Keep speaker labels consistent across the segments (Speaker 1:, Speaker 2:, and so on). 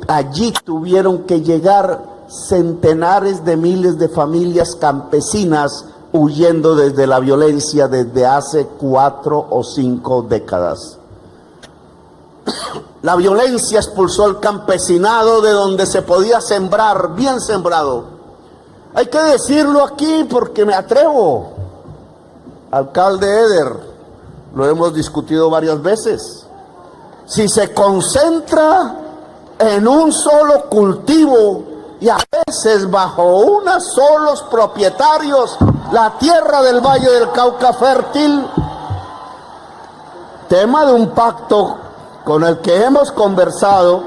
Speaker 1: Allí tuvieron que llegar centenares de miles de familias campesinas huyendo desde la violencia desde hace 4 o 5 décadas. La violencia expulsó al campesinado de donde se podía sembrar, bien sembrado. Hay que decirlo aquí porque me atrevo. Alcalde Eder, lo hemos discutido varias veces. Si se concentra en un solo cultivo y a veces bajo unos solos propietarios la tierra del Valle del Cauca fértil, tema de un pacto con el que hemos conversado,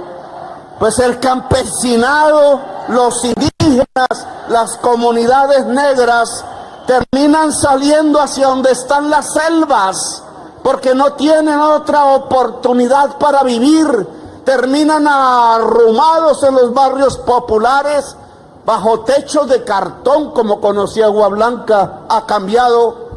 Speaker 1: pues el campesinado, los indígenas, las comunidades negras terminan saliendo hacia donde están las selvas porque no tienen otra oportunidad para vivir. Terminan arrumados en los barrios populares bajo techos de cartón, como conocía Agua Blanca. Ha cambiado,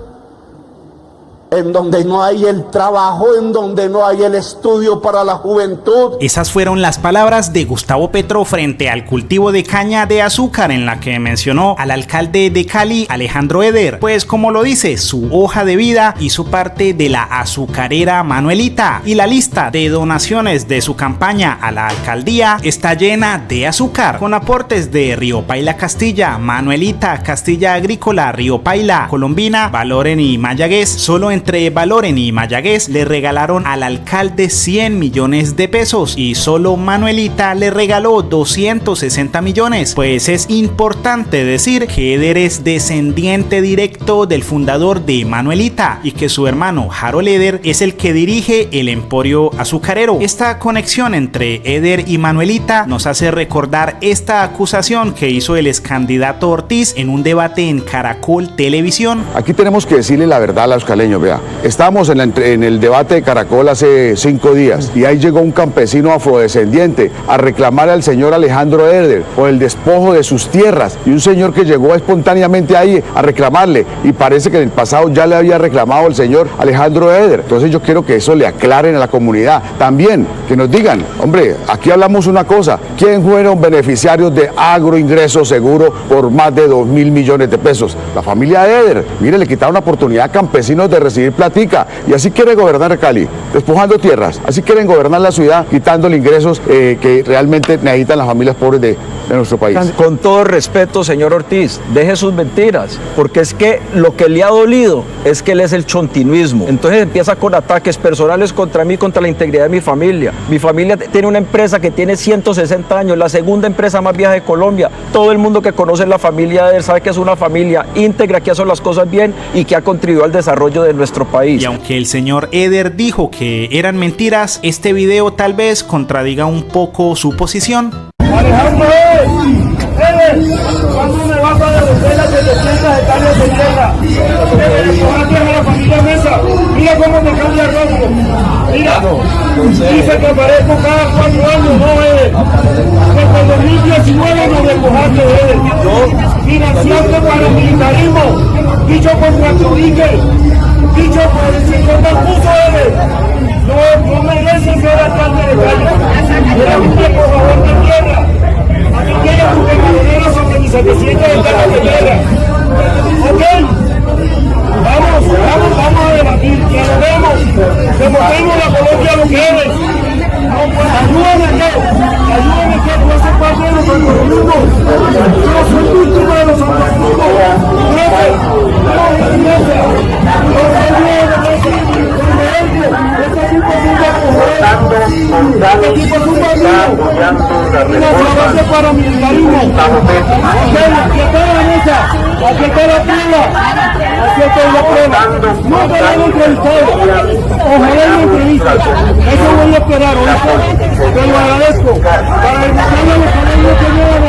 Speaker 1: en donde no hay el trabajo, en donde no hay el estudio para la juventud.
Speaker 2: Esas fueron las palabras de Gustavo Petro frente al cultivo de caña de azúcar, en la que mencionó al alcalde de Cali, Alejandro Eder, pues como lo dice, su hoja de vida hizo parte de la azucarera Manuelita, y la lista de donaciones de su campaña a la alcaldía está llena de azúcar, con aportes de Río Paila Castilla, Manuelita, Castilla Agrícola, Río Paila, Colombina, Valoren y Mayagüez. Solo entre Valoren y Mayagüez le regalaron al alcalde 100 millones de pesos y solo Manuelita le regaló 260 millones. Pues es importante decir que Eder es descendiente directo del fundador de Manuelita y que su hermano Harold Eder es el que dirige el emporio azucarero. Esta conexión entre Eder y Manuelita nos hace recordar esta acusación que hizo el excandidato Ortiz en un debate en Caracol Televisión.
Speaker 3: Aquí tenemos que decirle la verdad a los caleños. Vea, estábamos en el debate de Caracol hace 5 días y ahí llegó un campesino afrodescendiente a reclamar al señor Alejandro Eder por el despojo de sus tierras, y un señor que llegó espontáneamente ahí a reclamarle, y parece que en el pasado ya le había reclamado el señor Alejandro Eder. Entonces yo quiero que eso le aclaren a la comunidad. También que nos digan, hombre, aquí hablamos una cosa, ¿quién fueron beneficiarios de agroingreso seguro por más de 2.000 millones de pesos? La familia Eder. Mire, le quitaron la oportunidad a campesinos de recibir platica, y así quiere gobernar Cali, despojando tierras. Así quieren gobernar la ciudad, quitándole ingresos que realmente necesitan las familias pobres de nuestro país.
Speaker 4: Con todo respeto, señor Ortiz, deje sus mentiras, porque es que lo que le ha dolido es que él es el chontinuismo. Entonces empieza con ataques personales contra mí, contra la integridad de mi familia. Mi familia tiene una empresa que tiene 160 años, la segunda empresa más vieja de Colombia. Todo el mundo que conoce la familia de él sabe que es una familia íntegra, que hace las cosas bien y que ha contribuido al desarrollo de nuestro país.
Speaker 2: Y aunque el señor Eder dijo que eran mentiras, este video tal vez contradiga un poco su posición.
Speaker 5: Alejandro, ¿cuándo me vas a devolver las 700 hectáreas de tierra? Ahora a la familia Mesa, mira cómo me cambia el rostro. Mira, dice que aparezco cada 4 años, no Eder. Desde el 2019 nos despojaste, Eder. Financiaste para el militarismo, dicho por Guachovique, dicho por el señor Marcuso, Eder. No mereces ser alcalde de Cali. Era un tiempo a favor de tierra. Aquí tienes tus pegadoneros sobre mis 700 hectáreas de tierra. ¿Ok? Vamos a debatir, dialoguemos, demostremos la Colombia lo que es. Ayúdame que tú haces parte de los algoritmos. Yo soy víctima de los algoritmos. Paramilitarismo. Aquí está la mesa, aquí está la prueba, aquí está la prueba. No te han entrevistado, ojalá lo entrevisten. Eso voy a esperar, ¿oíste? Te lo agradezco. Para demostrarle a los canales que llevan a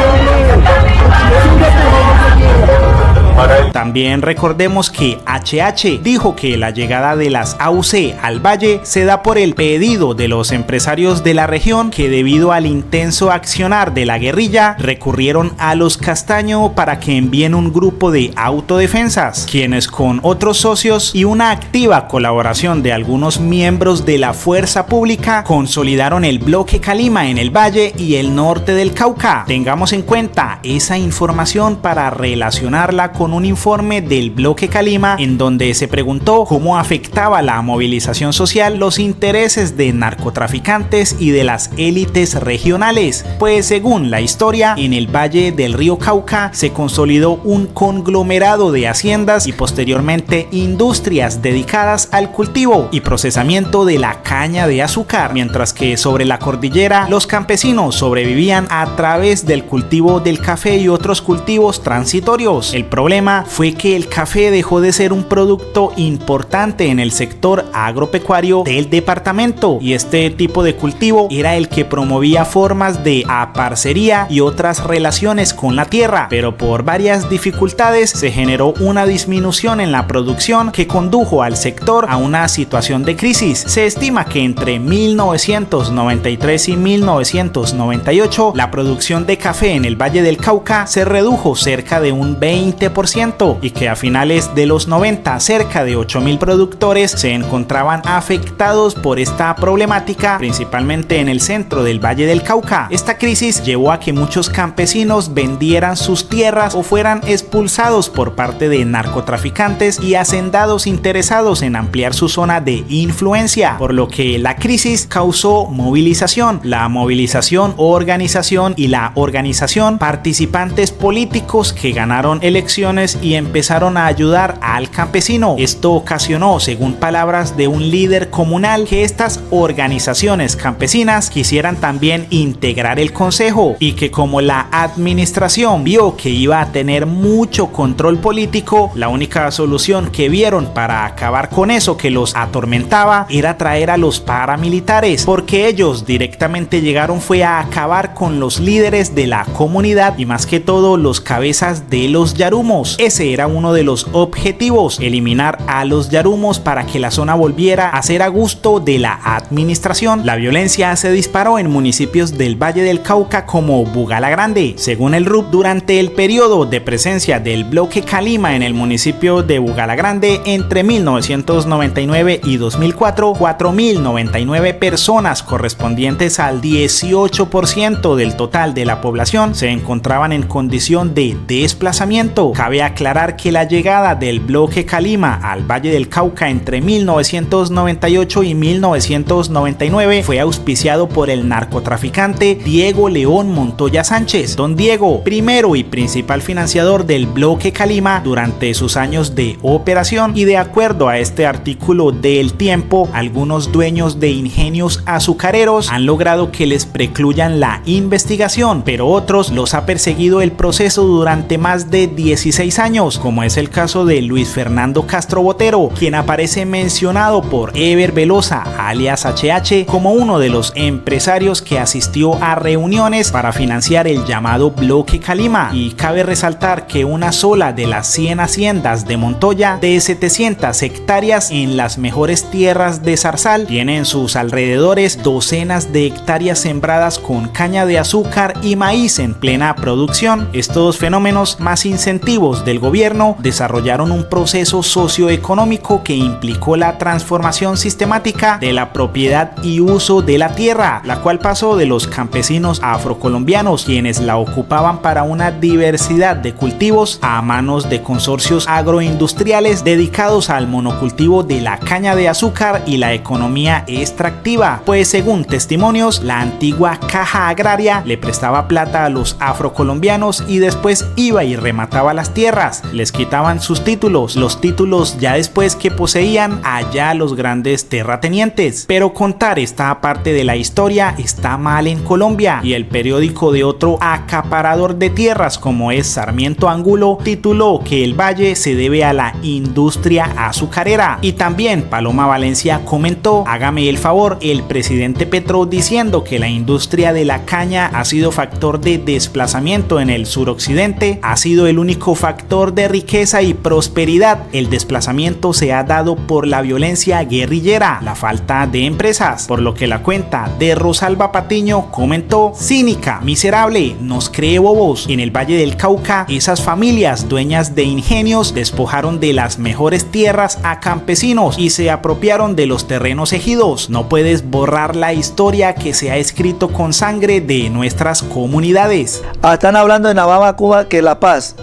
Speaker 5: la
Speaker 2: También recordemos que HH dijo que la llegada de las AUC al valle se da por el pedido de los empresarios de la región que debido al intenso accionar de la guerrilla recurrieron a los Castaño para que envíen un grupo de autodefensas, quienes con otros socios y una activa colaboración de algunos miembros de la fuerza pública consolidaron el bloque Calima en el valle y el norte del Cauca. Tengamos en cuenta esa información para relacionarla con un informe del bloque Calima en donde se preguntó cómo afectaba la movilización social los intereses de narcotraficantes y de las élites regionales, pues según la historia, en el valle del río Cauca se consolidó un conglomerado de haciendas y posteriormente industrias dedicadas al cultivo y procesamiento de la caña de azúcar, mientras que sobre la cordillera los campesinos sobrevivían a través del cultivo del café y otros cultivos transitorios. El problema fue que el café dejó de ser un producto importante en el sector agropecuario del departamento y este tipo de cultivo era el que promovía formas de aparcería y otras relaciones con la tierra, pero por varias dificultades se generó una disminución en la producción que condujo al sector a una situación de crisis. Se estima que entre 1993 y 1998 la producción de café en el Valle del Cauca se redujo cerca de un 20% y que a finales de los 90 cerca de 8.000 productores se encontraban afectados por esta problemática, principalmente en el centro del Valle del Cauca. Esta crisis llevó a que muchos campesinos vendieran sus tierras o fueran expulsados por parte de narcotraficantes y hacendados interesados en ampliar su zona de influencia, por lo que la crisis causó movilización, la movilización organización y la organización participantes políticos que ganaron elecciones y empezaron a ayudar al campesino. Esto ocasionó, según palabras de un líder comunal, que estas organizaciones campesinas quisieran también integrar el consejo y que como la administración vio que iba a tener mucho control político, la única solución que vieron para acabar con eso que los atormentaba era traer a los paramilitares, porque ellos directamente llegaron fue a acabar con los líderes de la comunidad y más que todo los cabezas de los yarumos. Ese era uno de los objetivos, eliminar a los yarumos para que la zona volviera a ser a gusto de la administración. La violencia se disparó en municipios del Valle del Cauca como Bugalagrande. Según el RUP, durante el periodo de presencia del bloque Calima en el municipio de Bugalagrande entre 1999 y 2004, 4.099 personas correspondientes al 18% del total de la población se encontraban en condición de desplazamiento. Cabe aclarar que la llegada del bloque Calima al Valle del Cauca entre 1998 y 1999 fue auspiciado por el narcotraficante Diego León Montoya Sánchez. Don Diego, primero y principal financiador del bloque Calima durante sus años de operación, y de acuerdo a este artículo del Tiempo, algunos dueños de ingenios azucareros han logrado que les precluyan la investigación, pero otros los ha perseguido el proceso durante más de 16 años, como es el caso de Luis Fernando Castro Botero, quien aparece mencionado por Ever Velosa, alias HH, como uno de los empresarios que asistió a reuniones para financiar el llamado bloque Calima. Y cabe resaltar que una sola de las 100 haciendas de Montoya, de 700 hectáreas en las mejores tierras de Zarzal, tiene en sus alrededores docenas de hectáreas sembradas con caña de azúcar y maíz en plena producción. Estos fenómenos más incentivos del gobierno desarrollaron un proceso socioeconómico que implicó la transformación sistemática de la propiedad y uso de la tierra, la cual pasó de los campesinos afrocolombianos, quienes la ocupaban para una diversidad de cultivos, a manos de consorcios agroindustriales dedicados al monocultivo de la caña de azúcar y la economía extractiva, pues según testimonios, la antigua caja agraria le prestaba plata a los afrocolombianos y después iba y remataba las tierras, les quitaban sus títulos, los títulos ya después que poseían allá los grandes terratenientes. Pero contar esta parte de la historia está mal en Colombia, y el periódico de otro acaparador de tierras como es Sarmiento Angulo tituló que el valle se debe a la industria azucarera. Y también Paloma Valencia comentó: hágame el favor, el presidente Petro diciendo que la industria de la caña ha sido factor de desplazamiento en el suroccidente, ha sido el único factor de de riqueza y prosperidad, el desplazamiento se ha dado por la violencia guerrillera, la falta de empresas, por lo que la cuenta de Rosalba Patiño comentó: cínica, miserable, nos cree bobos. En el Valle del Cauca, esas familias dueñas de ingenios despojaron de las mejores tierras a campesinos y se apropiaron de los terrenos ejidos. No puedes borrar la historia que se ha escrito con sangre de nuestras comunidades.
Speaker 6: Están hablando en Alabama, Cuba, que la paz,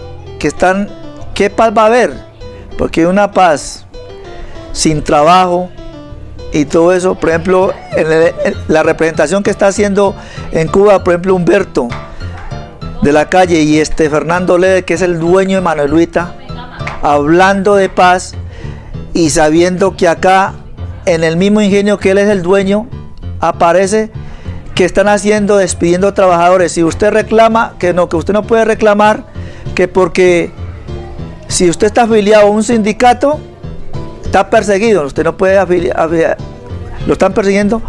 Speaker 6: ¿qué paz va a haber? Porque una paz sin trabajo y todo eso, por ejemplo, la representación que está haciendo en Cuba, por ejemplo, Humberto de la Calle y Fernando Lede, que es el dueño de Manuelita, hablando de paz y sabiendo que acá, en el mismo ingenio que él es el dueño, aparece que están haciendo, despidiendo trabajadores. Si usted reclama, que usted no puede reclamar, que porque si usted está afiliado a un sindicato, está perseguido, usted no puede lo están persiguiendo,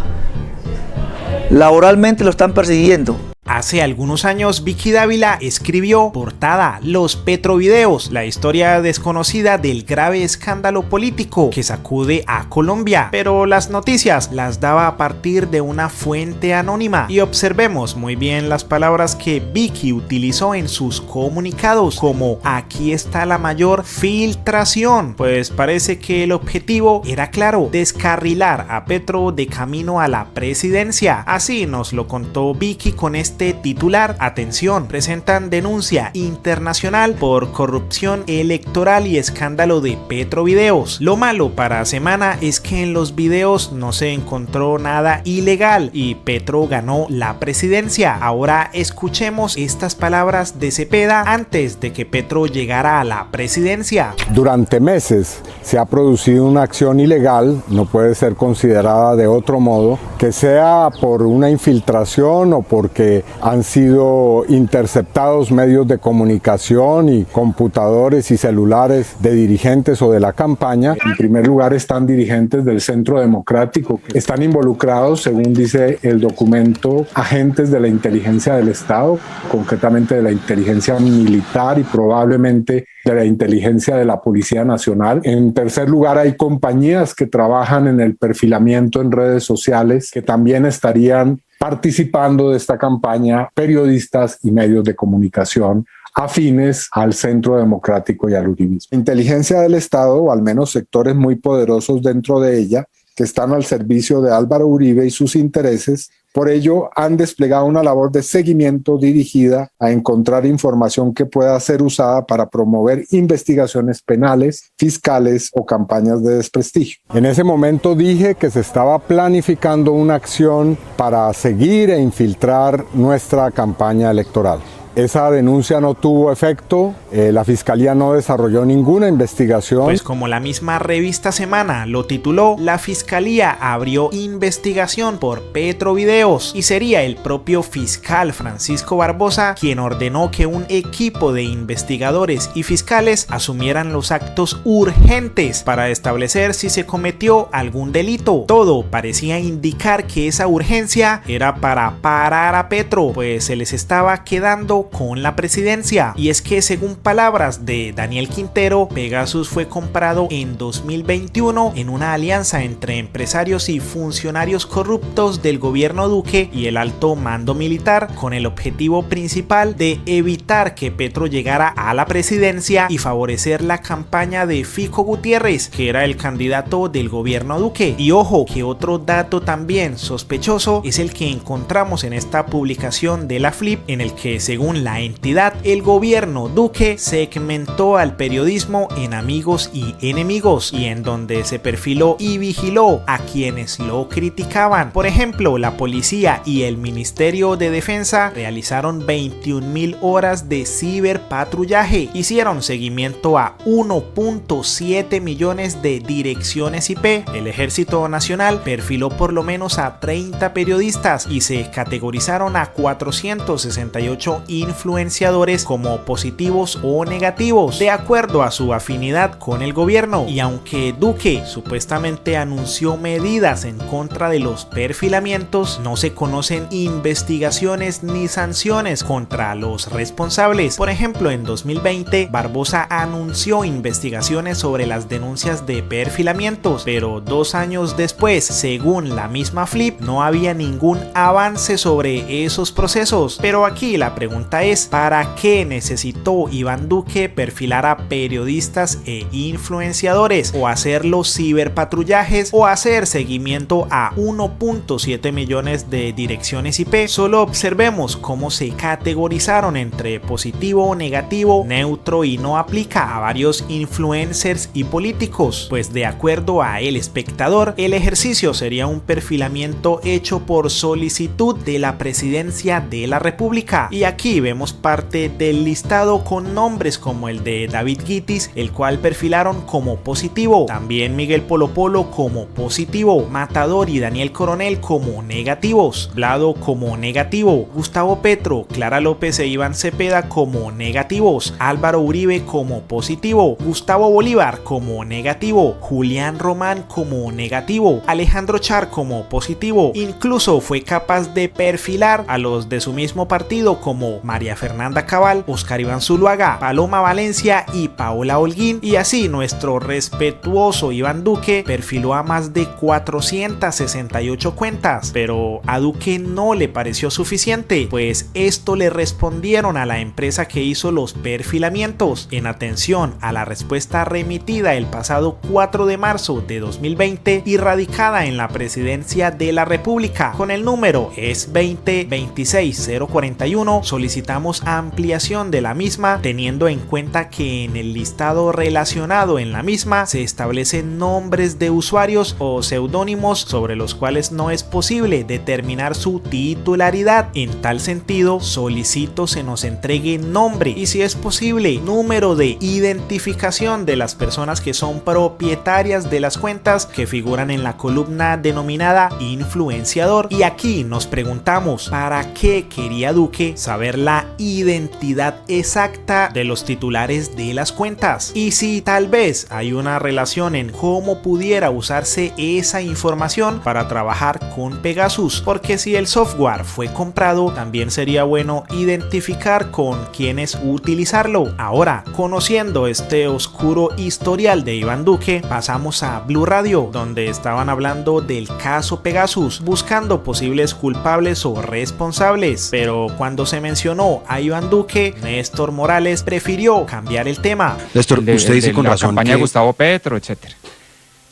Speaker 6: laboralmente lo están persiguiendo.
Speaker 2: Hace algunos años, Vicky Dávila escribió portada Los Petrovideos, la historia desconocida del grave escándalo político que sacude a Colombia, pero las noticias las daba a partir de una fuente anónima. Y observemos muy bien las palabras que Vicky utilizó en sus comunicados, como aquí está la mayor filtración, pues parece que el objetivo era claro: descarrilar a Petro de camino a la presidencia. Así nos lo contó Vicky con este titular: atención, presentan denuncia internacional por corrupción electoral y escándalo de Petrovideos. Lo malo para semana es que en los videos no se encontró nada ilegal y Petro ganó la presidencia. Ahora escuchemos estas palabras de Cepeda antes de que Petro llegara a la presidencia.
Speaker 7: Durante meses se ha producido una acción ilegal, no puede ser considerada de otro modo, que sea por una infiltración o porque han sido interceptados medios de comunicación y computadores y celulares de dirigentes o de la campaña.
Speaker 8: En primer lugar están dirigentes del Centro Democrático, que están involucrados, según dice el documento, agentes de la inteligencia del Estado, concretamente de la inteligencia militar y probablemente de la inteligencia de la Policía Nacional. En tercer lugar, hay compañías que trabajan en el perfilamiento en redes sociales que también estarían participando de esta campaña, periodistas y medios de comunicación afines al Centro Democrático y al uribismo. La inteligencia del Estado, o al menos sectores muy poderosos dentro de ella, que están al servicio de Álvaro Uribe y sus intereses, por ello han desplegado una labor de seguimiento dirigida a encontrar información que pueda ser usada para promover investigaciones penales, fiscales o campañas de desprestigio.
Speaker 7: En ese momento dije que se estaba planificando una acción para seguir e infiltrar nuestra campaña electoral. Esa denuncia no tuvo efecto, la Fiscalía no desarrolló ninguna investigación.
Speaker 2: Pues como la misma revista Semana lo tituló, la Fiscalía abrió investigación por Petrovideos y sería el propio fiscal Francisco Barbosa quien ordenó que un equipo de investigadores y fiscales asumieran los actos urgentes para establecer si se cometió algún delito. Todo parecía indicar que esa urgencia era para parar a Petro, pues se les estaba quedando con la presidencia. Y es que según palabras de Daniel Quintero, Pegasus fue comprado en 2021 en una alianza entre empresarios y funcionarios corruptos del gobierno Duque y el alto mando militar, con el objetivo principal de evitar que Petro llegara a la presidencia y favorecer la campaña de Fico Gutiérrez, que era el candidato del gobierno Duque. Y ojo, que otro dato también sospechoso es el que encontramos en esta publicación de la Flip, en el que según la entidad, el gobierno Duque segmentó al periodismo en amigos y enemigos, y en donde se perfiló y vigiló a quienes lo criticaban. Por ejemplo, la policía y el Ministerio de Defensa realizaron 21.000 horas de ciberpatrullaje, hicieron seguimiento a 1.7 millones de direcciones IP. El Ejército Nacional perfiló por lo menos a 30 periodistas y se categorizaron a 468 influenciadores como positivos o negativos, de acuerdo a su afinidad con el gobierno. Y aunque Duque supuestamente anunció medidas en contra de los perfilamientos, no se conocen investigaciones ni sanciones contra los responsables. Por ejemplo, en 2020, Barbosa anunció investigaciones sobre las denuncias de perfilamientos, pero 2 años después, según la misma Flip, no había ningún avance sobre esos procesos. Pero aquí la pregunta es, ¿para qué necesitó Iván Duque perfilar a periodistas e influenciadores, o hacer los ciberpatrullajes, o hacer seguimiento a 1.7 millones de direcciones IP? Solo observemos cómo se categorizaron entre positivo, negativo, neutro y no aplica a varios influencers y políticos. Pues de acuerdo a El Espectador, el ejercicio sería un perfilamiento hecho por solicitud de la Presidencia de la República. Y aquí vemos parte del listado con nombres como el de David Guitis, el cual perfilaron como positivo. También Miguel Polo Polo como positivo, Matador y Daniel Coronel como negativos, Vlado como negativo, Gustavo Petro, Clara López e Iván Cepeda como negativos, Álvaro Uribe como positivo, Gustavo Bolívar como negativo, Julián Román como negativo, Alejandro Char como positivo. Incluso fue capaz de perfilar a los de su mismo partido como María Fernanda Cabal, Oscar Iván Zuluaga, Paloma Valencia y Paola Holguín. Y así nuestro respetuoso Iván Duque perfiló a más de 468 cuentas. Pero a Duque no le pareció suficiente, pues esto le respondieron a la empresa que hizo los perfilamientos. En atención a la respuesta remitida el pasado 4 de marzo de 2020 y radicada en la Presidencia de la República con el número es 20-26-041, solicitamos ampliación de la misma, teniendo en cuenta que en el listado relacionado en la misma se establecen nombres de usuarios o seudónimos sobre los cuales no es posible determinar su titularidad. En tal sentido, solicito se nos entregue nombre y, si es posible, número de identificación de las personas que son propietarias de las cuentas que figuran en la columna denominada influenciador. Y aquí nos preguntamos, ¿para qué quería Duque saber la identidad exacta de los titulares de las cuentas? Y si tal vez hay una relación en cómo pudiera usarse esa información para trabajar con Pegasus, porque si el software fue comprado, también sería bueno identificar con quiénes utilizarlo. Ahora, conociendo este oscuro historial de Iván Duque, pasamos a Blue Radio, donde estaban hablando del caso Pegasus, buscando posibles culpables o responsables. Pero cuando se mencionó a Iván Duque, Néstor Morales prefirió cambiar el tema.
Speaker 9: Néstor, usted dice con razón
Speaker 10: campaña
Speaker 9: que
Speaker 10: de Gustavo Petro, etcétera.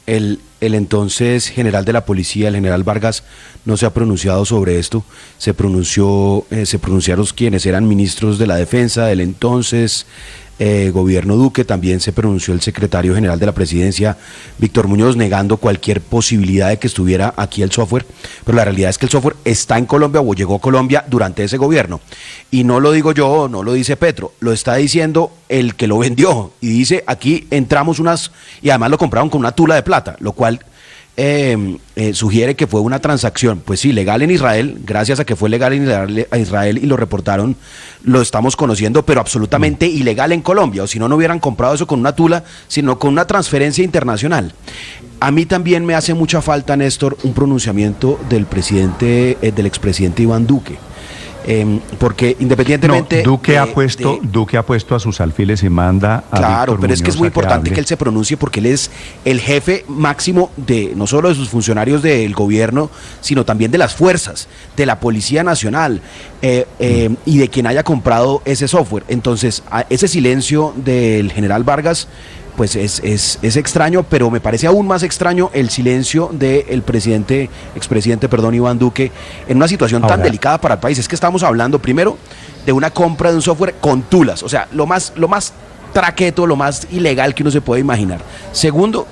Speaker 9: el entonces general de la policía, el general Vargas, no se ha pronunciado sobre esto. Se pronunciaron quienes eran ministros de la defensa del entonces gobierno Duque. También se pronunció el secretario general de la presidencia, Víctor Muñoz, negando cualquier posibilidad de que estuviera aquí el software. Pero la realidad es que el software está en Colombia o llegó a Colombia durante ese gobierno. Y no lo digo yo, no lo dice Petro, lo está diciendo el que lo vendió. Y dice, aquí entramos y además lo compraron con una tula de plata, lo cual sugiere que fue una transacción, pues sí, legal en Israel, gracias a que fue legal en Israel y lo reportaron, lo estamos conociendo, pero absolutamente ilegal en Colombia, o si no, no hubieran comprado eso con una tula, sino con una transferencia internacional. A mí también me hace mucha falta, Néstor, un pronunciamiento del expresidente Iván Duque. Porque independientemente
Speaker 11: Duque ha puesto a sus alfiles y manda a
Speaker 9: claro,
Speaker 11: Víctor
Speaker 9: pero es que es muy
Speaker 11: Muñoz
Speaker 9: importante que él se pronuncie, porque él es el jefe máximo de no solo de sus funcionarios del gobierno, sino también de las fuerzas, de la Policía Nacional y de quien haya comprado ese software. Entonces, ese silencio del general Vargas pues es extraño, pero me parece aún más extraño el silencio del expresidente Iván Duque, en una situación tan delicada para el país. Es que estamos hablando primero de una compra de un software con tulas, o sea, lo más traqueto, lo más ilegal que uno se puede imaginar. Segundo,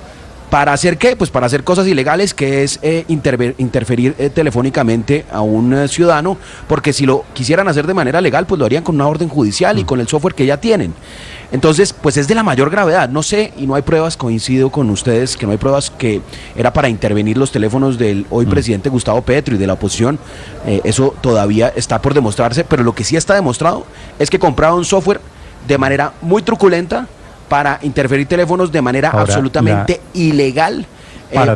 Speaker 9: ¿Para hacer qué? Pues para hacer cosas ilegales, que es interferir telefónicamente a un ciudadano, porque si lo quisieran hacer de manera legal, pues lo harían con una orden judicial y con el software que ya tienen. Entonces, pues es de la mayor gravedad. No sé, y no hay pruebas, coincido con ustedes, que no hay pruebas que era para intervenir los teléfonos del hoy presidente Gustavo Petro y de la oposición. Eso todavía está por demostrarse, pero lo que sí está demostrado es que compraron software de manera muy truculenta para interferir teléfonos de manera absolutamente ilegal,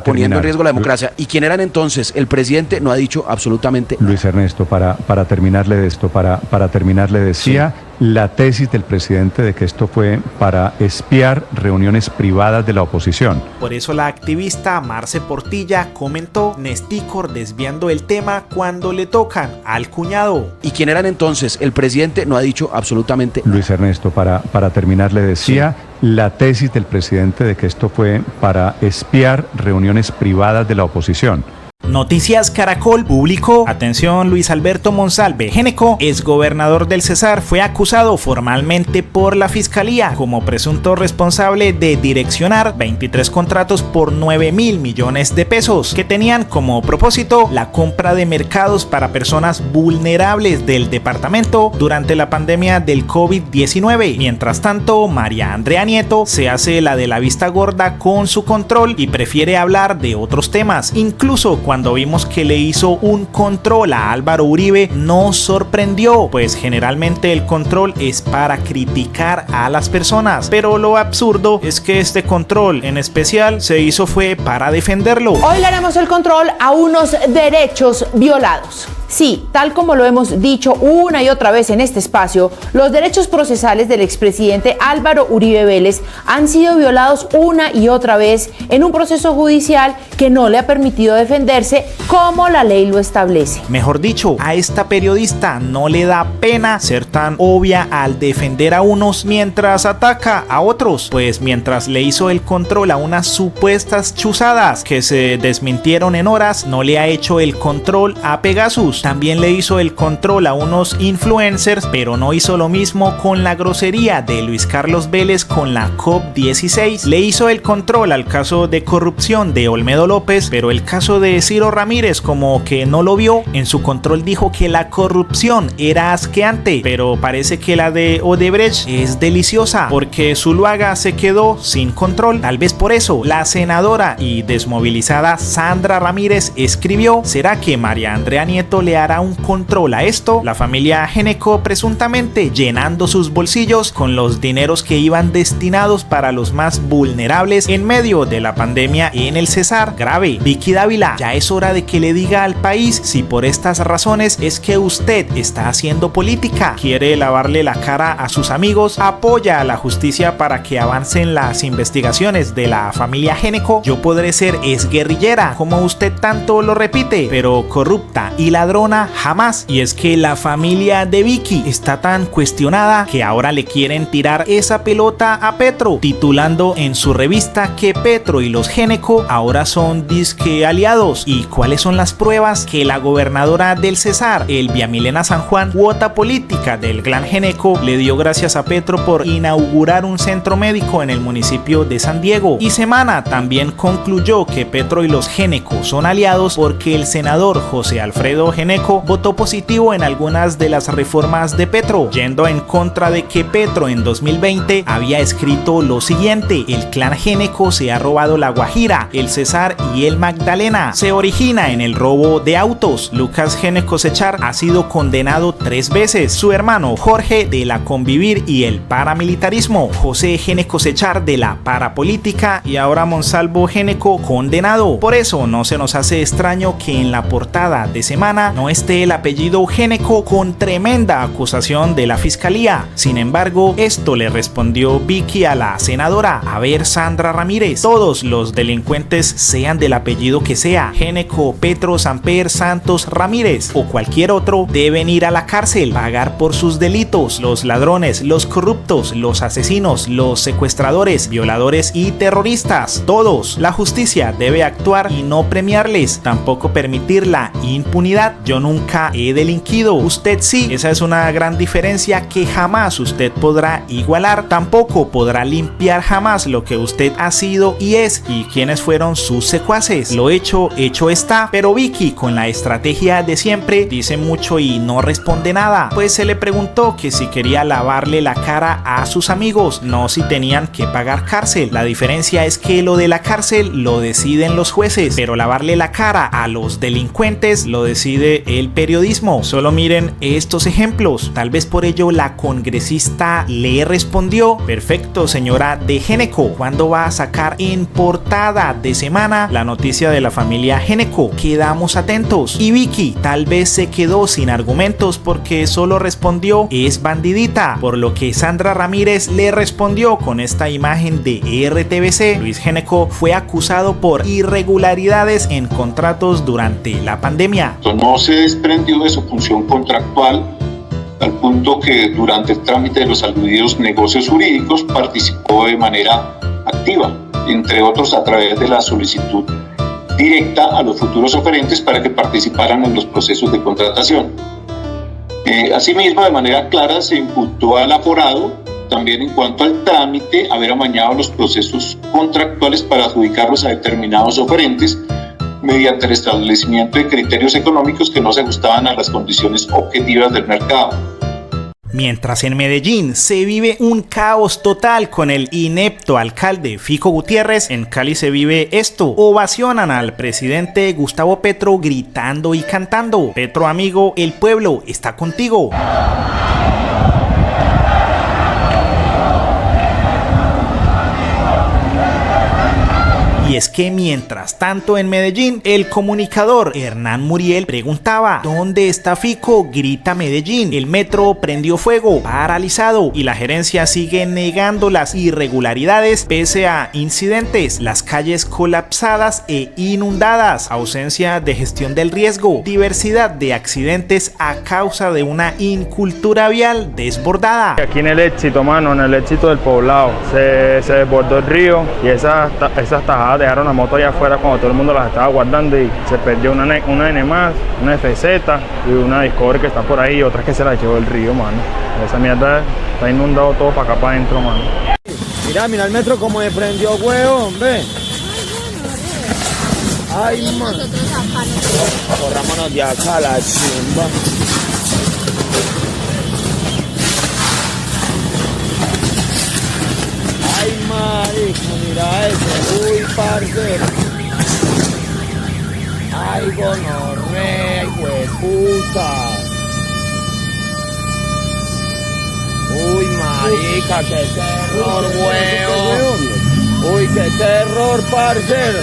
Speaker 9: poniendo en riesgo la democracia. ¿Y quién eran entonces? El presidente no ha dicho absolutamente nada.
Speaker 11: Luis Ernesto, para terminarle de esto, para terminarle decía... Sí. La tesis del presidente de que esto fue para espiar reuniones privadas de la oposición.
Speaker 2: Por eso la activista Marce Portilla comentó: Nestícor desviando el tema cuando le tocan al cuñado.
Speaker 9: ¿Y quién eran entonces? El presidente no ha dicho absolutamente nada.
Speaker 11: Luis Ernesto, para terminarle decía... Sí. La tesis del presidente de que esto fue para espiar reuniones privadas de la oposición.
Speaker 2: Noticias Caracol publicó: atención, Luis Alberto Monsalve Géneco, exgobernador del Cesar, fue acusado formalmente por la Fiscalía como presunto responsable de direccionar 23 contratos por 9.000 millones de pesos que tenían como propósito la compra de mercados para personas vulnerables del departamento durante la pandemia del COVID-19. Mientras tanto, María Andrea Nieto se hace la de la vista gorda con su control y prefiere hablar de otros temas. Incluso cuando vimos que le hizo un control a Álvaro Uribe, nos sorprendió, pues generalmente el control es para criticar a las personas, pero lo absurdo es que este control en especial se hizo fue para defenderlo.
Speaker 10: Hoy le haremos el control a unos derechos violados. Sí, tal como lo hemos dicho una y otra vez en este espacio, los derechos procesales del expresidente Álvaro Uribe Vélez han sido violados una y otra vez en un proceso judicial que no le ha permitido defenderse como la ley lo establece.
Speaker 2: Mejor dicho, a esta periodista no le da pena ser tan obvia al defender a unos mientras ataca a otros, pues mientras le hizo el control a unas supuestas chuzadas que se desmintieron en horas, no le ha hecho el control a Pegasus. También le hizo el control a unos influencers, pero no hizo lo mismo con la grosería de Luis Carlos Vélez con la COP16. Le hizo el control al caso de corrupción de Olmedo López, pero el caso de Ciro Ramírez como que no lo vio. En su control dijo que la corrupción era asqueante, pero parece que la de Odebrecht es deliciosa, porque Zuluaga se quedó sin control. Tal vez por eso la senadora y desmovilizada Sandra Ramírez escribió: ¿será que María Andrea Nieto le hará un control a esto? La familia Géneco presuntamente llenando sus bolsillos con los dineros que iban destinados para los más vulnerables en medio de la pandemia en el Cesar. Grave. Vicky Dávila, ya es hora de que le diga al país si por estas razones es que usted está haciendo política, quiere lavarle la cara a sus amigos, apoya a la justicia para que avancen las investigaciones de la familia Géneco. Yo podré ser exguerrillera, como usted tanto lo repite, pero corrupta y ladrona jamás. Y es que la familia de Vicky está tan cuestionada que ahora le quieren tirar esa pelota a Petro, titulando en su revista que Petro y los Géneco ahora son disque aliados. ¿Y cuáles son las pruebas? Que la gobernadora del Cesar, Elvia Milena San Juan, cuota política del clan Géneco, le dio gracias a Petro por inaugurar un centro médico en el municipio de San Diego. Y Semana también concluyó que Petro y los Géneco son aliados porque el senador José Alfredo Géneco votó positivo en algunas de las reformas de Petro, yendo en contra de que Petro en 2020 había escrito lo siguiente: el clan Géneco se ha robado la Guajira, el Cesar y el Magdalena. Se origina en el robo de autos. Lucas Géneco Sechar ha sido condenado 3 veces, su hermano Jorge de la convivir y el paramilitarismo, José Géneco Sechar de la parapolítica y ahora Monsalvo Géneco condenado. Por eso no se nos hace extraño que en la portada de Semana no esté el apellido Géneco con tremenda acusación de la fiscalía. Sin embargo, esto le respondió Vicky a la senadora: a ver, Sandra Ramírez, todos los delincuentes, sean del apellido que sea, Géneco, Petro, Samper, Santos, Ramírez o cualquier otro, deben ir a la cárcel, pagar por sus delitos. Los ladrones, los corruptos, los asesinos, los secuestradores, violadores y terroristas, todos. La justicia debe actuar y no premiarles, tampoco permitir la impunidad. yo nunca he delinquido, usted sí. Esa es una gran diferencia que jamás usted podrá igualar, tampoco podrá limpiar jamás lo que usted ha sido y es, y quiénes fueron sus secuaces. Lo hecho está. Pero Vicky, con la estrategia de siempre, dice mucho y no responde nada, pues se le preguntó que si quería lavarle la cara a sus amigos, no si tenían que pagar cárcel. La diferencia es que lo de la cárcel lo deciden los jueces, pero lavarle la cara a los delincuentes lo decide el periodismo. Solo miren estos ejemplos. Tal vez por ello la congresista le respondió: perfecto, señora de Géneco, ¿cuándo va a sacar en portada de semana la noticia de la familia Géneco? Quedamos atentos. Y Vicky tal vez se quedó sin argumentos porque solo respondió: es bandidita, por lo que Sandra Ramírez le respondió con esta imagen de RTBC. Luis Géneco fue acusado por irregularidades en contratos durante la pandemia.
Speaker 12: No se desprendió de su función contractual al punto que durante el trámite de los aludidos negocios jurídicos participó de manera activa, entre otros a través de la solicitud directa a los futuros oferentes para que participaran en los procesos de contratación. Asimismo, de manera clara se imputó al aforado también en cuanto al trámite haber amañado los procesos contractuales para adjudicarlos a determinados oferentes mediante el establecimiento de criterios económicos que no se ajustaban a las condiciones objetivas del mercado.
Speaker 2: Mientras en Medellín se vive un caos total con el inepto alcalde Fico Gutiérrez, en Cali se vive esto: ovacionan al presidente Gustavo Petro gritando y cantando: Petro amigo, el pueblo está contigo. Y es que mientras tanto en Medellín, el comunicador Hernán Muriel preguntaba: ¿dónde está Fico? Grita Medellín. El metro prendió fuego, paralizado, y la gerencia sigue negando las irregularidades pese a incidentes, las calles colapsadas e inundadas, ausencia de gestión del riesgo, diversidad de accidentes a causa de una incultura vial desbordada.
Speaker 13: Aquí en el Éxito, mano, en el Éxito del poblado, se desbordó el río y esas tajadas dejaron la moto allá afuera cuando todo el mundo las estaba guardando y se perdió una N más, una FZ y una Discovery que está por ahí y otras que se la llevó el río, mano. Esa mierda está inundado todo para acá para adentro, mano.
Speaker 5: Mira el metro como me prendió huevo, hombre. Ay, mano. Corrámonos de acá, la chimba. Ay, marico, mira eso. Uy, parcero. Ay, gonorrea, hijo de puta. Uy, marica, qué terror, weón. Uy, qué terror, parcero.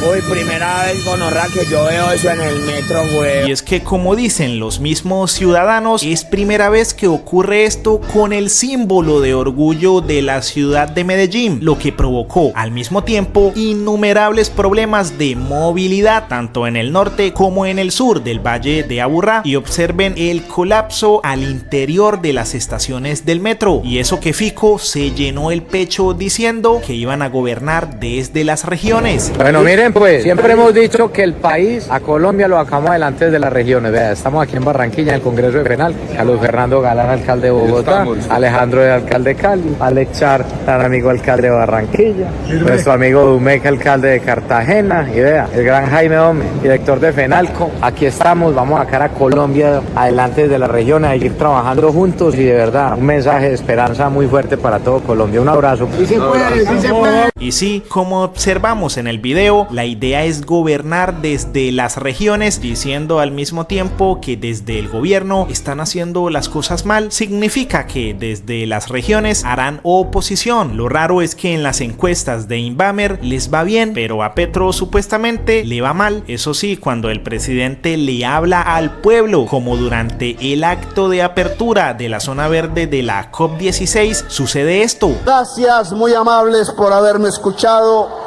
Speaker 5: Uy, primera vez, gonorrea, que yo veo eso en el metro, güey.
Speaker 2: Y es que, como dicen los mismos ciudadanos, es primera vez que ocurre esto con el símbolo de orgullo de la ciudad de Medellín, lo que provocó al mismo tiempo innumerables problemas de movilidad, tanto en el norte como en el sur del Valle de Aburrá. Y observen el colapso al interior de las estaciones del metro. Y eso que Fico se llenó el pecho diciendo que iban a gobernar desde las regiones.
Speaker 14: Bueno, miren, pues siempre hemos dicho que el país, a Colombia lo sacamos adelante desde las regiones. Vea, estamos aquí en Barranquilla, en el Congreso de Penal. Carlos Fernando Galán, alcalde de Bogotá. Alejandro, el alcalde de Cali. Alex Char, tan amigo alcalde de Barranquilla. Nuestro amigo Dumeca, alcalde de Cartagena. Y vea, el gran Jaime Gómez, director de FENALCO. Aquí estamos, vamos a sacar a Colombia adelante desde las regiones, a ir trabajando juntos y de verdad, un mensaje de esperanza muy fuerte para todo Colombia. Un abrazo.
Speaker 2: Sí se puede, sí se puede. Y sí, como observamos en el video, la idea es gobernar desde las regiones, diciendo al mismo tiempo que desde el gobierno están haciendo las cosas mal. Significa que desde las regiones harán oposición. Lo raro es que en las encuestas de Inbamer les va bien, pero a Petro supuestamente le va mal. Eso sí, cuando el presidente le habla al pueblo, como durante el acto de apertura de la zona verde de la COP16, sucede esto.
Speaker 1: Gracias, muy amables, por haberme escuchado.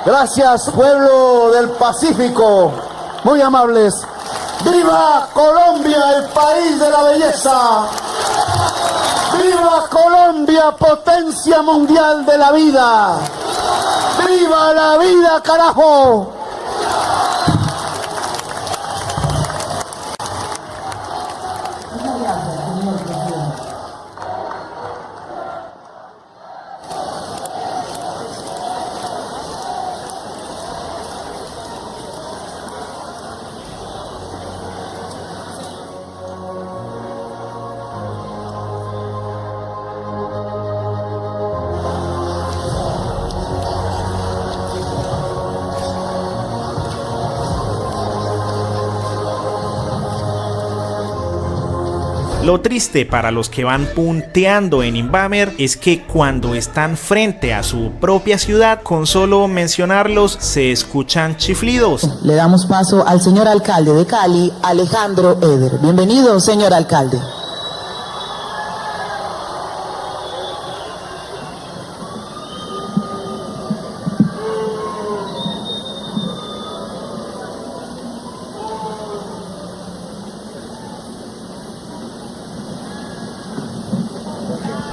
Speaker 1: Gracias, pueblo del Pacífico, muy amables. ¡Viva Colombia, el país de la belleza! ¡Viva Colombia, potencia mundial de la vida! ¡Viva la vida, carajo!
Speaker 2: Lo triste para los que van punteando en Invamer es que cuando están frente a su propia ciudad, con solo mencionarlos se escuchan chiflidos.
Speaker 15: Le damos paso al señor alcalde de Cali, Alejandro Eder. Bienvenido, señor alcalde.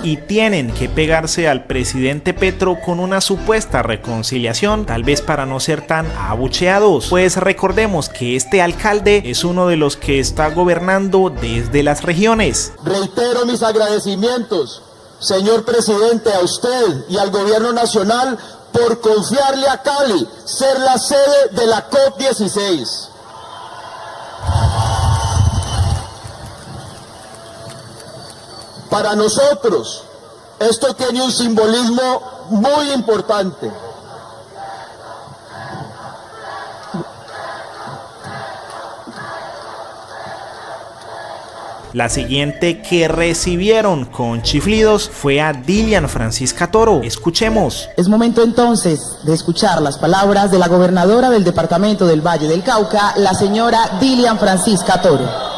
Speaker 2: Y tienen que pegarse al presidente Petro con una supuesta reconciliación, tal vez para no ser tan abucheados. Pues recordemos que este alcalde es uno de los que está gobernando desde las regiones.
Speaker 1: Reitero mis agradecimientos, señor presidente, a usted y al gobierno nacional por confiarle a Cali ser la sede de la COP16. Para nosotros, esto tiene un simbolismo muy importante.
Speaker 2: La siguiente que recibieron con chiflidos fue a Dilian Francisca Toro. Escuchemos.
Speaker 15: Es momento entonces de escuchar las palabras de la gobernadora del departamento del Valle del Cauca, la señora Dilian Francisca Toro.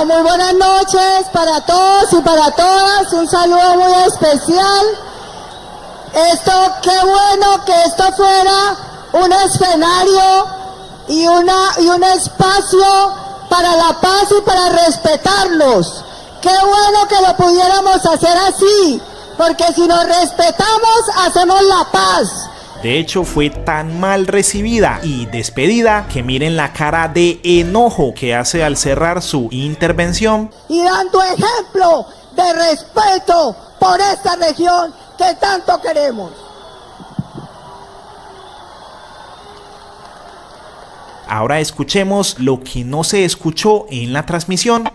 Speaker 16: Muy buenas noches para todos y para todas, un saludo muy especial. Qué bueno que esto fuera un escenario y un espacio para la paz y para respetarnos. Qué bueno que lo pudiéramos hacer así, porque si nos respetamos, hacemos la paz.
Speaker 2: De hecho, fue tan mal recibida y despedida que miren la cara de enojo que hace al cerrar su intervención.
Speaker 16: Y dando ejemplo de respeto por esta región que tanto queremos.
Speaker 2: Ahora escuchemos lo que no se escuchó en la transmisión.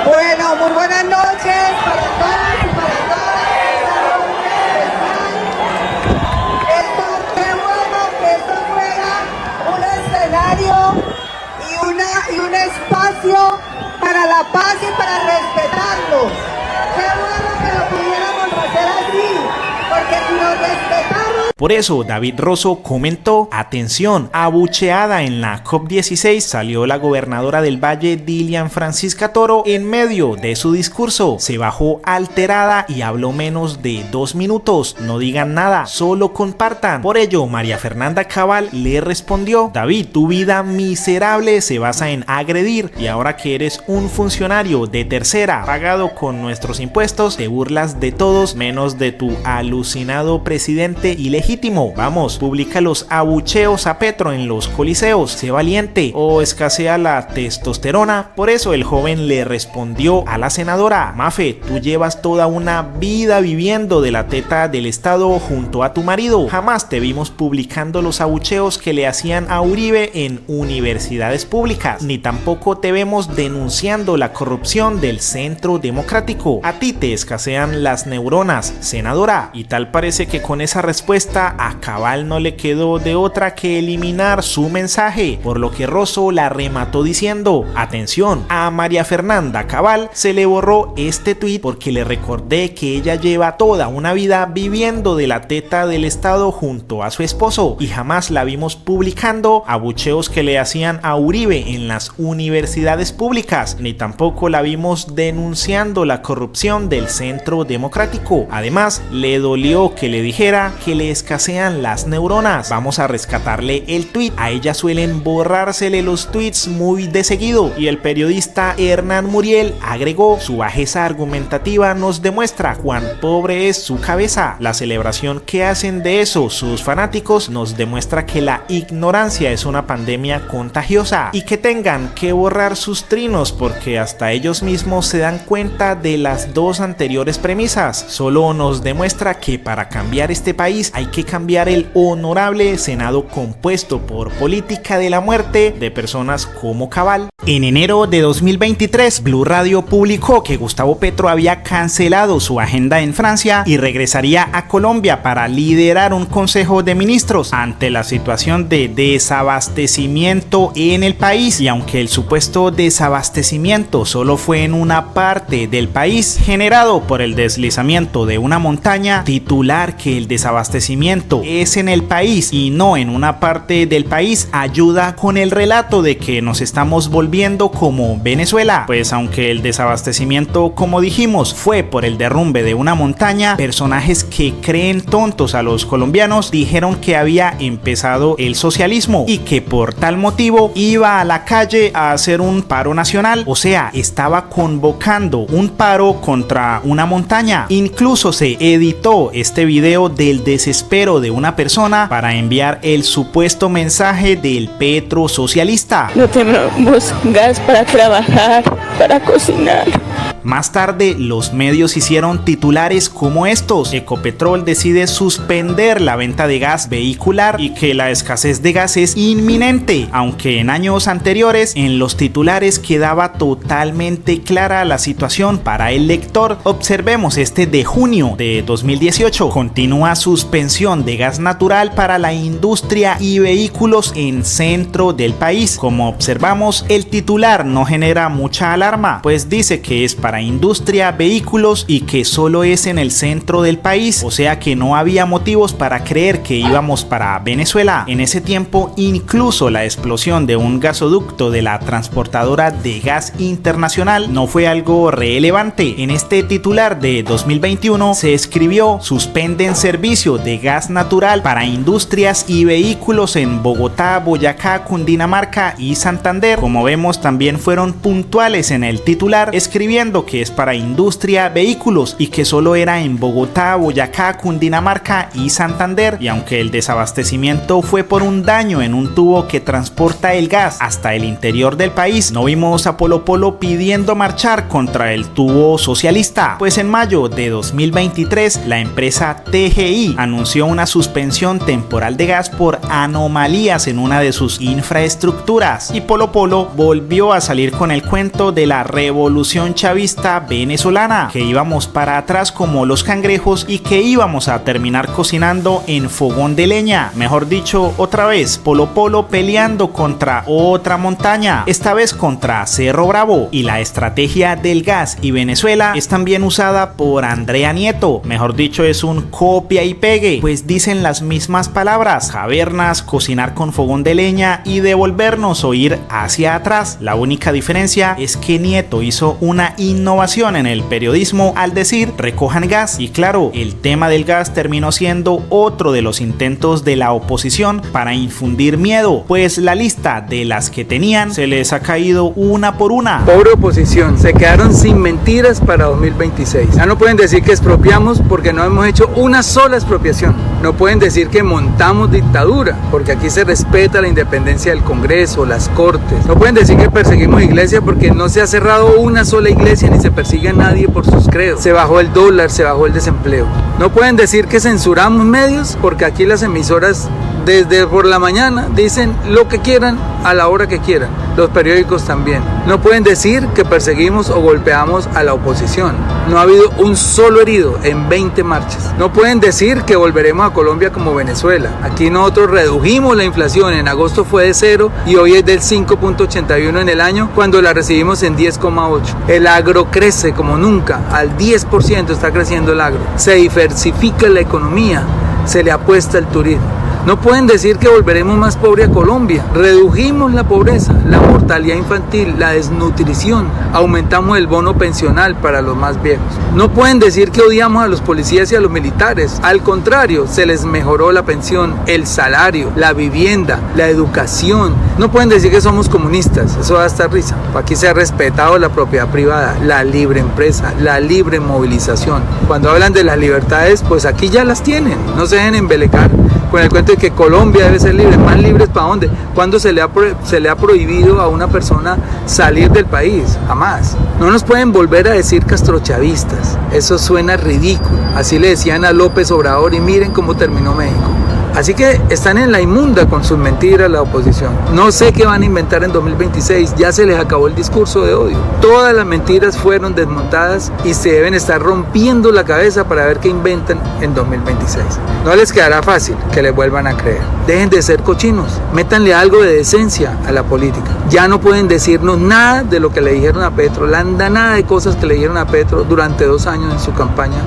Speaker 16: Bueno, muy buenas noches para todos y para todas. Qué bueno que esto fuera un escenario y un espacio para la paz y para respetarnos. Qué bueno que lo pudiéramos hacer así, porque si nos respetamos...
Speaker 2: Por eso David Rosso comentó, atención, abucheada en la COP16 salió la gobernadora del Valle, Dilian Francisca Toro, en medio de su discurso. Se bajó alterada y habló menos de 2 minutos. No digan nada, solo compartan. Por ello, María Fernanda Cabal le respondió, David, tu vida miserable se basa en agredir y ahora que eres un funcionario de tercera, pagado con nuestros impuestos, te burlas de todos menos de tu alucinado presidente ilegítimo. Vamos, publica los abucheos a Petro en los coliseos, sé valiente o escasea la testosterona. Por eso el joven le respondió a la senadora, Mafe, tú llevas toda una vida viviendo de la teta del Estado junto a tu marido. Jamás te vimos publicando los abucheos que le hacían a Uribe en universidades públicas, ni tampoco te vemos denunciando la corrupción del Centro Democrático. A ti te escasean las neuronas, senadora. Y tal parece que con esa respuesta a Cabal no le quedó de otra que eliminar su mensaje, por lo que Rosso la remató diciendo, atención, a María Fernanda Cabal se le borró este tuit porque le recordé que ella lleva toda una vida viviendo de la teta del Estado junto a su esposo y jamás la vimos publicando abucheos que le hacían a Uribe en las universidades públicas, ni tampoco la vimos denunciando la corrupción del Centro Democrático. Además, le dolió que le dijera que le escasean las neuronas. Vamos a rescatarle el tweet. A ella suelen borrársele los tweets muy de seguido. Y el periodista Hernán Muriel agregó, su bajeza argumentativa nos demuestra cuán pobre es su cabeza. La celebración que hacen de eso sus fanáticos nos demuestra que la ignorancia es una pandemia contagiosa y que tengan que borrar sus trinos porque hasta ellos mismos se dan cuenta de las dos anteriores premisas. Solo nos demuestra que para cambiar este país hay que cambiar el honorable Senado compuesto por política de la muerte de personas como Cabal. En enero de 2023, Blue Radio publicó que Gustavo Petro había cancelado su agenda en Francia y regresaría a Colombia para liderar un consejo de ministros ante la situación de desabastecimiento en el país. Y aunque el supuesto desabastecimiento solo fue en una parte del país, generado por el deslizamiento de una montaña, titular que el desabastecimiento es en el país y no en una parte del país ayuda con el relato de que nos estamos volviendo como Venezuela, pues aunque el desabastecimiento, como dijimos, fue por el derrumbe de una montaña, personajes que creen tontos a los colombianos dijeron que había empezado el socialismo y que por tal motivo iba a la calle a hacer un paro nacional, o sea, estaba convocando un paro contra una montaña. Incluso se editó este video del desespero de una persona para enviar el supuesto mensaje del Petro socialista.
Speaker 17: No tenemos gas para trabajar, para cocinar.
Speaker 2: Más tarde, los medios hicieron titulares como estos: Ecopetrol decide suspender la venta de gas vehicular y que la escasez de gas es inminente, aunque en años anteriores en los titulares quedaba totalmente clara la situación para el lector. Observemos este de junio de 2018. Continúa suspensión de gas natural para la industria y vehículos en centro del país. Como observamos, el titular no genera mucha alarma, pues dice que es para industria, vehículos y que solo es en el centro del país, o sea que no había motivos para creer que íbamos para Venezuela. En ese tiempo, incluso la explosión de un gasoducto de la transportadora de gas internacional no fue algo relevante. En este titular de 2021 se escribió: suspenden servicio de gas natural para industrias y vehículos en Bogotá, Boyacá, Cundinamarca y Santander. Como vemos, también fueron puntuales en el titular, escribiendo que es para industria, vehículos y que solo era en Bogotá, Boyacá, Cundinamarca y Santander. Y aunque el desabastecimiento fue por un daño en un tubo que transporta el gas hasta el interior del país, no vimos a Polo Polo pidiendo marchar contra el tubo socialista, pues en mayo de 2023 la empresa TGI anunció una suspensión temporal de gas por anomalías en una de sus infraestructuras, y Polo Polo volvió a salir con el cuento de la revolución chavista venezolana, que íbamos para atrás como los cangrejos y que íbamos a terminar cocinando en fogón de leña. Mejor dicho, otra vez Polo Polo peleando contra otra montaña, esta vez contra Cerro Bravo. Y la estrategia del gas y Venezuela es también usada por Andrea Nieto, mejor dicho es un copia y pegue, pues dicen las mismas palabras: cavernas, cocinar con fogón de leña y devolvernos o ir hacia atrás. La única diferencia es que Nieto hizo una innovación en el periodismo al decir recojan gas, y claro, el tema del gas terminó siendo otro de los intentos de la oposición para infundir miedo, pues la lista de las que tenían se les ha caído una por una.
Speaker 18: Pobre oposición, se quedaron sin mentiras para 2026. Ya no pueden decir que expropiamos porque no hemos hecho una sola expropiación. No pueden decir que montamos dictadura porque aquí se respeta la independencia del Congreso, las Cortes. No pueden decir que perseguimos iglesia porque no se ha cerrado una sola iglesia ni se persigue a nadie por sus credos. Se bajó el dólar, se bajó el desempleo. No pueden decir que censuramos medios porque aquí las emisoras desde por la mañana dicen lo que quieran a la hora que quieran. Los periódicos también. No pueden decir que perseguimos o golpeamos a la oposición. No ha habido un solo herido en 20 marchas. No pueden decir que volveremos a Colombia como Venezuela. Aquí nosotros redujimos la inflación. En agosto fue de 0 y hoy es del 5.81 en el año, cuando la recibimos en 10.8. El agro crece como nunca. Al 10% está creciendo el agro. Se diversifica la economía. Se le apuesta al turismo. No pueden decir que volveremos más pobre a Colombia. Redujimos la pobreza, la mortalidad infantil, la desnutrición. Aumentamos el bono pensional para los más viejos. No pueden decir que odiamos a los policías y a los militares. Al contrario, se les mejoró la pensión, el salario, la vivienda, la educación. No pueden decir que somos comunistas. Eso da hasta risa. Aquí se ha respetado la propiedad privada, la libre empresa, la libre movilización. Cuando hablan de las libertades, pues aquí ya las tienen. No se dejen embelecar con el cuento de que Colombia debe ser libre. ¿Más libres para dónde? ¿Cuándo se le ha prohibido a una persona salir del país? Jamás. No nos pueden volver a decir castrochavistas. Eso suena ridículo. Así le decían a López Obrador y miren cómo terminó México. Así que están en la inmunda con sus mentiras la oposición. No sé qué van a inventar en 2026, ya se les acabó el discurso de odio. Todas las mentiras fueron desmontadas y se deben estar rompiendo la cabeza para ver qué inventan en 2026. No les quedará fácil que les vuelvan a creer. Dejen de ser cochinos, métanle algo de decencia a la política. Ya no pueden decirnos nada de lo que le dijeron a Petro, la andanada de cosas que le dijeron a Petro durante 2 años en su campaña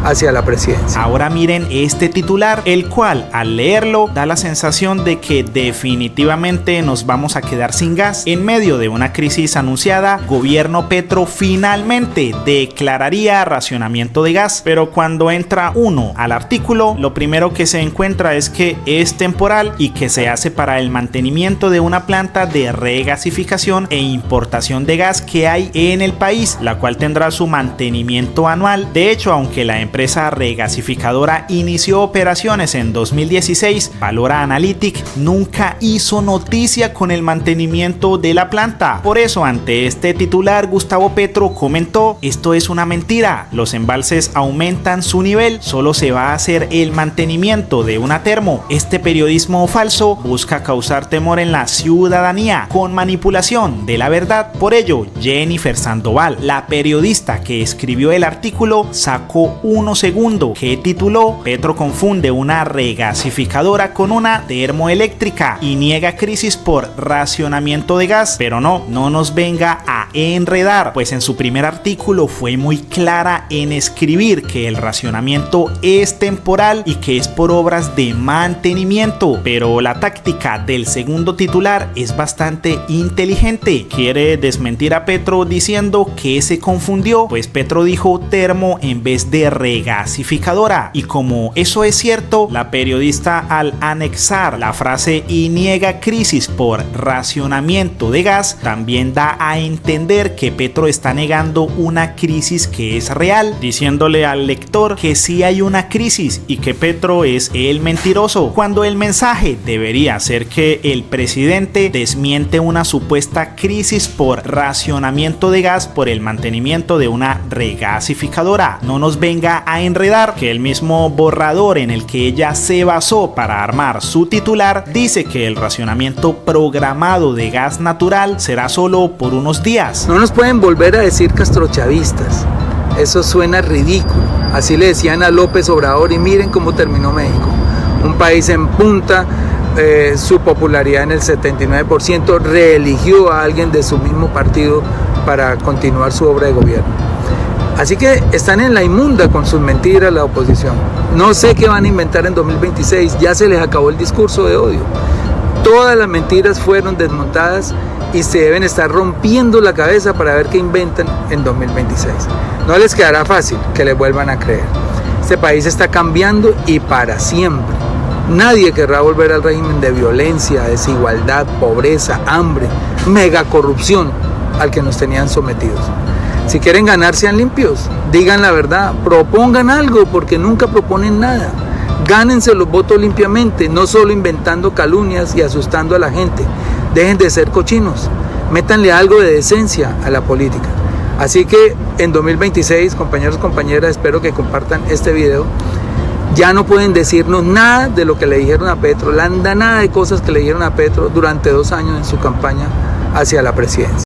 Speaker 18: hacia la presidencia.
Speaker 2: Ahora miren este titular, el cual al leerlo da la sensación de que definitivamente nos vamos a quedar sin gas. En medio de una crisis anunciada, gobierno Petro finalmente declararía racionamiento de gas, pero cuando entra uno al artículo, lo primero que se encuentra es que es temporal y que se hace para el mantenimiento de una planta de regasificación e importación de gas que hay en el país, la cual tendrá su mantenimiento anual. De hecho, aunque la empresa regasificadora inició operaciones en 2016, Valora Analytic nunca hizo noticia con el mantenimiento de la planta. Por eso, ante este titular, Gustavo Petro comentó: esto es una mentira, los embalses aumentan su nivel, solo se va a hacer el mantenimiento de una termo. Este periodismo falso busca causar temor en la ciudadanía con manipulación de la verdad. Por ello, Jennifer Sandoval, la periodista que escribió el artículo, sacó uno segundo que tituló: Petro confunde una regasificadora con una termoeléctrica y niega crisis por racionamiento de gas. Pero no nos venga a enredar, pues en su primer artículo fue muy clara en escribir que el racionamiento es temporal y que es por obras de mantenimiento. Pero la táctica del segundo titular es bastante inteligente. Quiere desmentir a Petro diciendo que se confundió, pues Petro dijo termo en vez de regasificadora, y como eso es cierto, la periodista al anexar la frase y niega crisis por racionamiento de gas también da a entender que Petro está negando una crisis que es real, diciéndole al lector que sí hay una crisis y que Petro es el mentiroso, cuando el mensaje debería ser que el presidente desmiente una supuesta crisis por racionamiento de gas por el mantenimiento de una regasificadora. No nos venga a enredar, que el mismo borrador en el que ella se basó para armar su titular dice que el racionamiento programado de gas natural será solo por unos días.
Speaker 18: No nos pueden volver a decir castrochavistas, eso suena ridículo. Así le decían a López Obrador y miren cómo terminó México, un país en punta. Su popularidad en el 79%, reeligió a alguien de su mismo partido para continuar su obra de gobierno. Así que están en la inmunda con sus mentiras la oposición. No sé qué van a inventar en 2026, ya se les acabó el discurso de odio. Todas las mentiras fueron desmontadas y se deben estar rompiendo la cabeza para ver qué inventan en 2026. No les quedará fácil que les vuelvan a creer. Este país está cambiando y para siempre. Nadie querrá volver al régimen de violencia, desigualdad, pobreza, hambre, mega corrupción al que nos tenían sometidos. Si quieren ganar, sean limpios, digan la verdad, propongan algo, porque nunca proponen nada. Gánense los votos limpiamente, no solo inventando calumnias y asustando a la gente. Dejen de ser cochinos, métanle algo de decencia a la política. Así que en 2026, compañeros y compañeras, espero que compartan este video. Ya no pueden decirnos nada de lo que le dijeron a Petro, la andanada de cosas que le dijeron a Petro durante 2 años en su campaña hacia la presidencia.